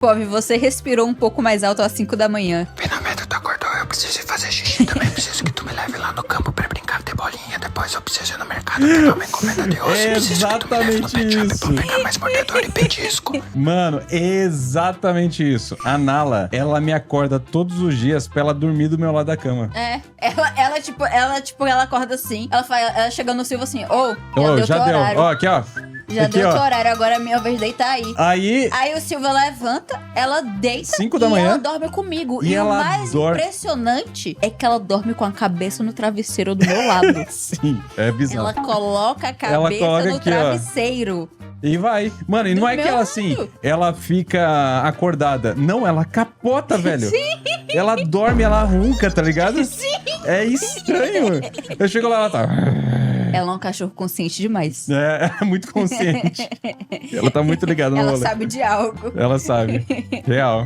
Pove, você respirou um pouco mais alto às 5 da manhã. Finalmente tu acordou, eu preciso ir fazer xixi também. Preciso que tu me leve lá no campo pra brincar de bolinha. Depois eu preciso ir no mercado pegar uma encomenda de osso. É Preciso que tu me leve no exatamente pet shop isso. pra pegar mais mordedor e petisco. Mano, exatamente isso. A Nala, ela me acorda todos os dias pra ela dormir do meu lado da cama. É, ela acorda assim, ela chega no Silvio assim, Já deu. Ó, aqui, ó. Já aqui, deu ó. teu horário, agora é minha vez de deitar aí. Aí o Silvio levanta, ela deita 5 da e manhã. ela dorme comigo. E E o ela mais dorme- impressionante é que ela dorme com a cabeça no travesseiro do meu lado. sim, é bizarro. Ela coloca a Ela cabeça coloca no aqui, ó. travesseiro. E vai. Mano, e não Do é que meu ela lado. assim, ela fica acordada. Não, ela capota, velho. Sim. Ela dorme, ela ronca, tá ligado? Sim. É estranho. Eu chego lá, ela tá... Ela é um cachorro consciente demais. É muito consciente. Ela tá muito ligada no Ela rolê. sabe de algo. Ela sabe. Real.